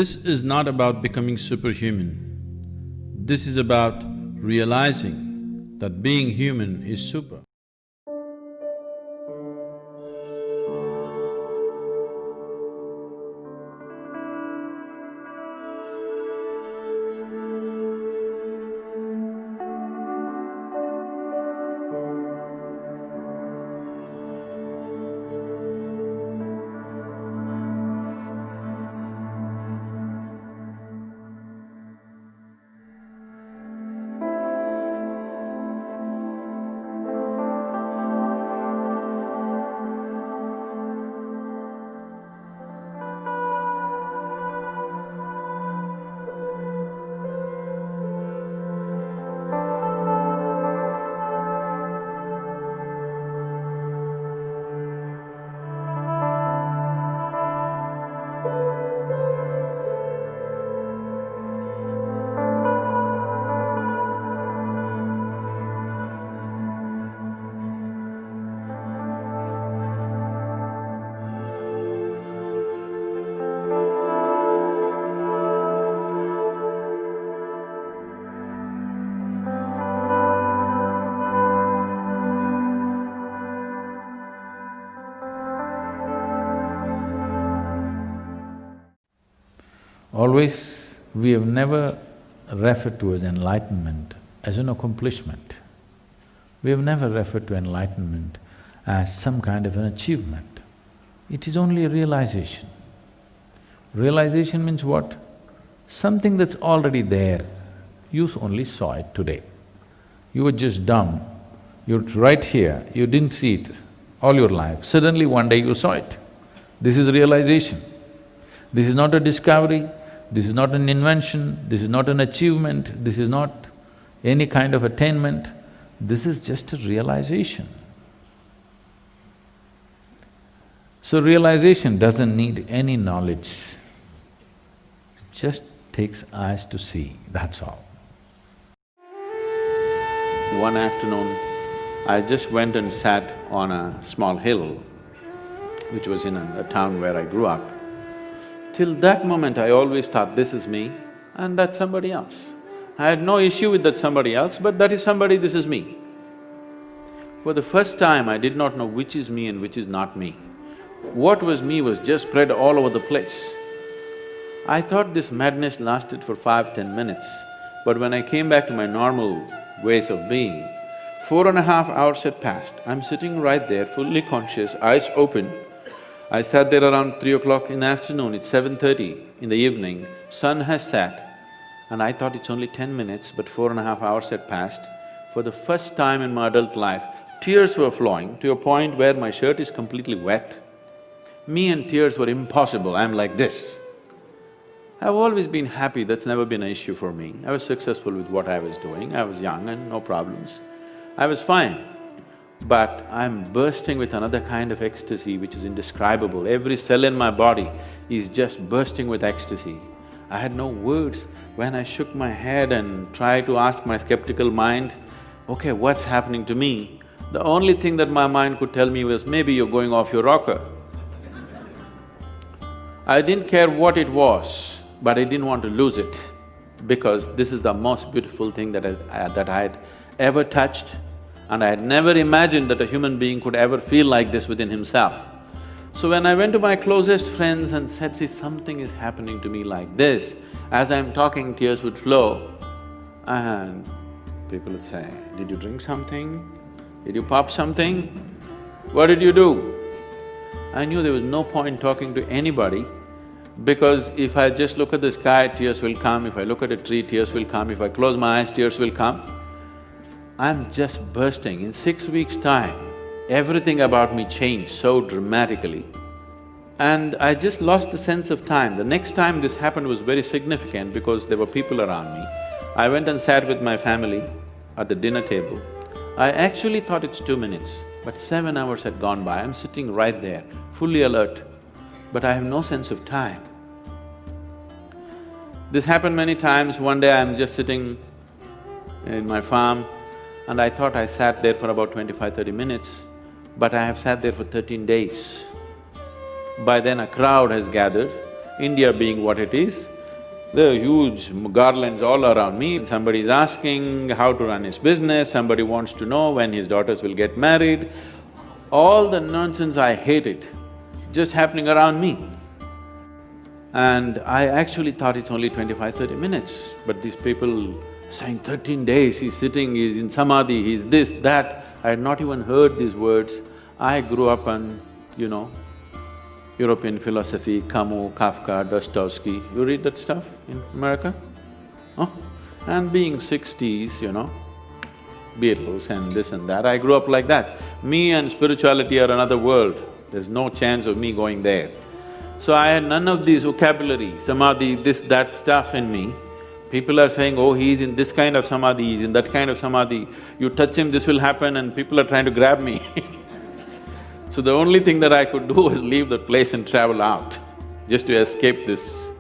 This is not about becoming superhuman. This is about realizing that being human is super. Always, we have never referred to as enlightenment as an accomplishment. We have never referred to enlightenment as some kind of an achievement. It is only a realization. Realization means what? Something that's already there, you only saw it today. You were just dumb, you're right here, you didn't see it all your life, suddenly one day you saw it. This is realization. This is not a discovery, this is not an invention, this is not an achievement, this is not any kind of attainment, this is just a realization. So realization doesn't need any knowledge, it just takes eyes to see, that's all. One afternoon, I just went and sat on a small hill, which was in a town where I grew up. Till that moment, I always thought, this is me and that's somebody else. I had no issue with that somebody else, but that is somebody, this is me. For the first time, I did not know which is me and which is not me. What was me was just spread all over the place. I thought this madness lasted for 5–10 minutes, but when I came back to my normal ways of being, 4.5 hours had passed. I'm sitting right there, fully conscious, eyes open. I sat there around 3 o'clock in the afternoon, it's 7:30 in the evening, sun has set, and I thought it's only 10 minutes, but 4.5 hours had passed. For the first time in my adult life, tears were flowing to a point where my shirt is completely wet. Me and tears were impossible, I'm like this. I've always been happy, that's never been an issue for me. I was successful with what I was doing, I was young and no problems. I was fine. But I'm bursting with another kind of ecstasy which is indescribable. Every cell in my body is just bursting with ecstasy. I had no words. When I shook my head and tried to ask my skeptical mind, okay, what's happening to me? The only thing that my mind could tell me was, maybe you're going off your rocker. I didn't care what it was, but I didn't want to lose it, because this is the most beautiful thing that I had ever touched, and I had never imagined that a human being could ever feel like this within himself. So when I went to my closest friends and said, see, something is happening to me like this, as I'm talking, tears would flow, and people would say, did you drink something? Did you pop something? What did you do? I knew there was no point talking to anybody, because if I just look at the sky, tears will come, if I look at a tree, tears will come, if I close my eyes, tears will come. I'm just bursting. In 6 weeks' time, everything about me changed so dramatically. And I just lost the sense of time. The next time this happened was very significant because there were people around me. I went and sat with my family at the dinner table. I actually thought it's 2 minutes, but 7 hours had gone by. I'm sitting right there, fully alert, but I have no sense of time. This happened many times. One day I'm just sitting in my farm, and I thought I sat there for about 25–30 minutes, but I have sat there for 13 days. By then a crowd has gathered, India being what it is, There are huge garlands all around me. Somebody's asking how to run his business, somebody wants to know when his daughters will get married. All the nonsense, I hate it, just happening around me. And I actually thought it's only 25-30 minutes, but these people saying 13 days, he's sitting, he's in samadhi, he's this, that. I had not even heard these words. I grew up on, European philosophy, Camus, Kafka, Dostoevsky. You read that stuff in America? Huh? And being 60s, Beatles and this and that, I grew up like that. Me and spirituality are another world, there's no chance of me going there. So I had none of these vocabulary, samadhi, this, that stuff in me. People are saying, oh, he's in this kind of samadhi, he's in that kind of samadhi, you touch him, this will happen, and people are trying to grab me So the only thing that I could do was leave that place and travel out, just to escape this,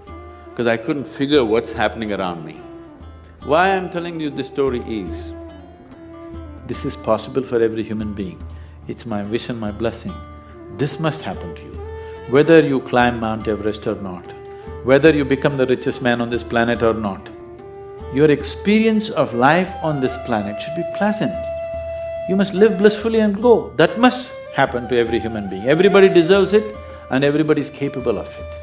because I couldn't figure what's happening around me. Why I'm telling you this story is, this is possible for every human being. It's my wish and my blessing. This must happen to you. Whether you climb Mount Everest or not, whether you become the richest man on this planet or not, your experience of life on this planet should be pleasant. You must live blissfully and go. That must happen to every human being. Everybody deserves it and everybody is capable of it.